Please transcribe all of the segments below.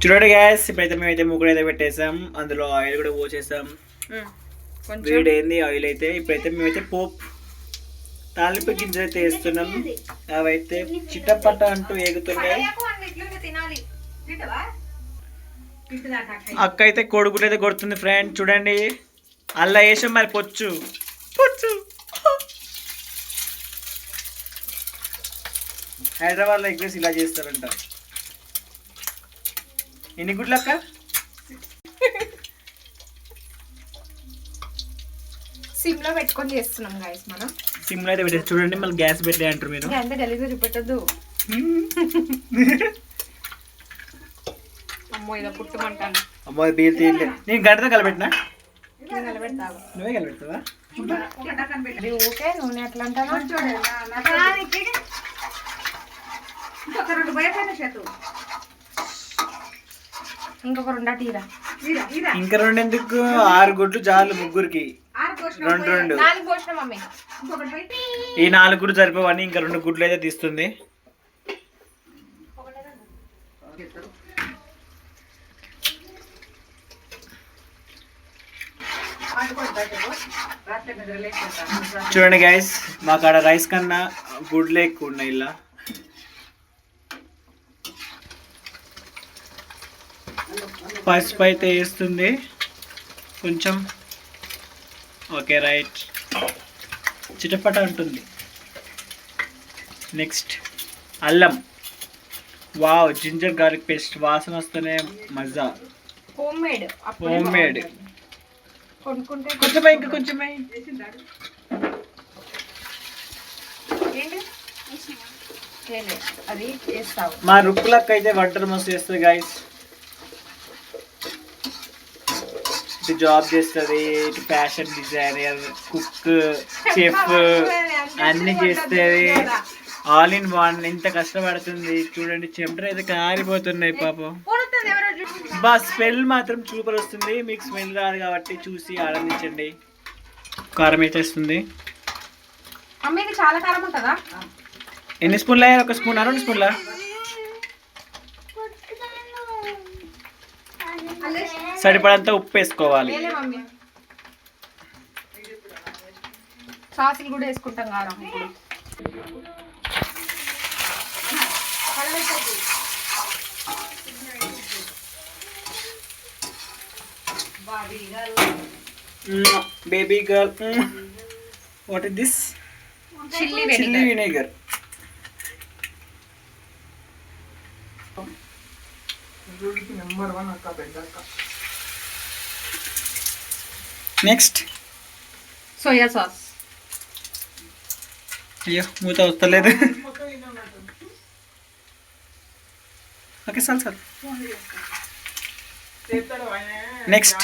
చూడండి గ్యాస్ ఇప్పుడైతే మేమైతే ముగ్గురు అయితే పెట్టేసాం. అందులో ఆయిల్ కూడా పోసేసాం. వేడైంది ఆయిల్ అయితే. ఇప్పుడైతే మేమైతే పోపు తాలింపు గింజలు అయితే వేస్తున్నాం. అవైతే చిట్టపట్ట అంటూ ఏగుతున్నాయి. అక్క అయితే కొడుకులు అయితే కొడుతుంది ఫ్రెండ్. చూడండి అల్లా వేసాం మరి పొచ్చు పొచ్చు. హైదరాబాద్లో ఎగ్రెస్ ఇలా చేస్తారంట. ఎన్ని గుడ్లు అక్క? సిమ్ లో పెట్టుకొని చేస్తున్నాం గైస్ మనం. సిమ్ లో అయితే పెట్టేసి చూడండి మళ్ళీ గ్యాస్ పెట్టే అంటారు మీరు. అంతే గలీజు చూపెట్టద్దు. అమ్మో ఇలా పుట్టుమంటాను. అమ్మో బీర్ తీయలే. నేను గంటతో కలిపెట్టినా. కలబెడతావు నువ్వే కలిపెడతావా? ఓకే నూనె ఎట్లా అంటాను. ఇంకొక రెండా తీరా. ఇంకా రెండు ఎందుకు? 6 గుడ్లు చాలు ముగ్గురికి. రెండు 4 పోసిన మమ్మీ. ఈ 4 గుడ్లు సరిపోవని ఇంకా 2 గుడ్లు అయితే తీస్తుంది. చూడండి గైస్ మాకు ఆడ రైస్ కన్నా గుడ్లే ఎక్కువ ఉన్నాయి. ఇలా పసుపు అయితే వేస్తుంది కొంచెం. ఓకే రైట్ చిటపట ఉంటుంది. నెక్స్ట్ అల్లం. వావ్ జింజర్ గార్లిక్ పేస్ట్ వాసన వస్తేనే మజా. హోమ్ మేడ్ కొనుక్కుంటే కొంచెమే ఇంకా కొంచెమే. అది వేస్తావు. మా రుక్కులక్క అయితే వంటలు మస్తు చేస్తుంది గైస్. ఇటు జాబ్ చేస్తుంది, ఇటు ఫ్యాషన్ డిజైనర్, కుక్, చెఫ్ అన్ని చేస్తుంది. All in one. ఇంత కష్టపడుతుంది చూడండి. చెమటలు అయితే కారిపోతున్నాయి పాపం. బా స్మెల్ మాత్రం సూపర్ వస్తుంది. మీకు స్మెల్ రాదు కాబట్టి చూసి ఆనందించండి. కారం అయితే వస్తుంది. అమ్మకి చాలా కారం ఉంటుందా? ఎన్ని స్పూన్లు అయ్యారు? 1 స్పూన్ 2 స్పూన్లా? సరిపడంతా ఉప్పు వేసుకోవాలి. సాసులు కూడా వేసుకుంటాం కారం ఇప్పుడు. Baby girl. What is this? Chilli vinegar. Next. Soya sauce. అయ్యో మూత వస్తలేదు. ఓకే చాలు. Next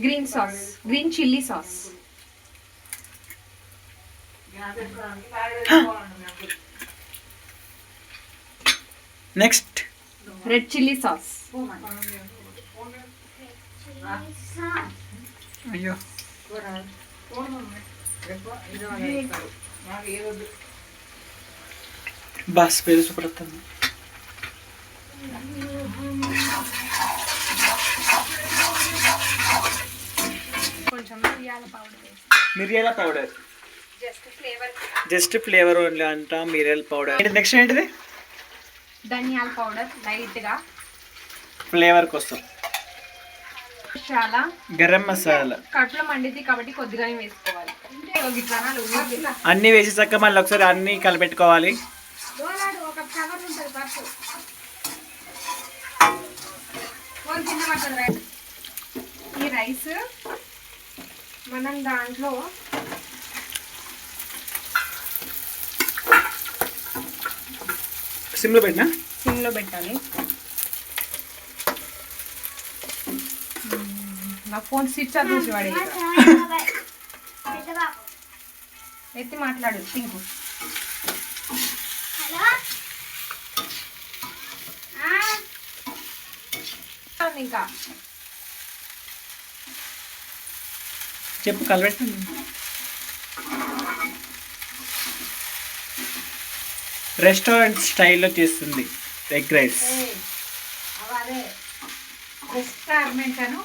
green chilli sauce. Next red chilli sauce. అయ్యో బస్ పేరు సూపర్ వస్తుంది. కొంచెం మిరియాల పౌడర్. జస్ట్ ఫ్లేవర్ ఓన్లీ అంట. మిరియాల పౌడర్. నెక్స్ట్ ఏంటిది? ధనియాల పౌడర్ లైట్ గా ఫ్లేవర్ కోసం. మసాలా, గరం మసాలా. కడుపులో మండితే కాబట్టి కొద్దిగానే వేసుకోవాలి. అన్ని వేసేసాక మళ్ళీ ఒకసారి అన్ని కలిపెట్టుకోవాలి. ఈ రైస్ మనం దాంట్లో సిమ్లో పెట్టినా? సిమ్లో పెట్టాలి. నా ఫోన్ స్విచ్ ఆఫ్ చేసి వాడే. ఎత్తి మాట్లాడు సింకు. ఇంకా చెప్పు కలబెట్టండి. రెస్టారెంట్ స్టైల్లో చేస్తుంది ఎగ్ రైస్. రెస్టారెంట్ అను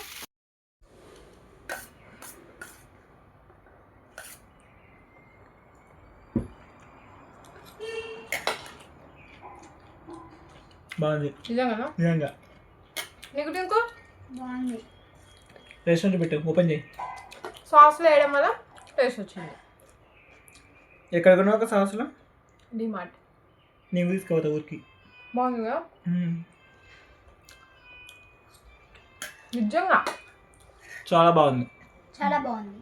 బాగుంది నిజంగా నిజంగా. నీకు టింకు బాగుంది. రెస్టారెంట్ పెట్టు, ఓపెన్ చేయి. సాస్లో వేయడం వల్ల టేస్ట్ వచ్చింది. ఎక్కడ కొన్నావు ఒక సాసులు? డిమార్ట్. నేను తీసుకోవద్దా ఊరికి? బాగుంది కదా నిజంగా చాలా బాగుంది. చాలా బాగుంది.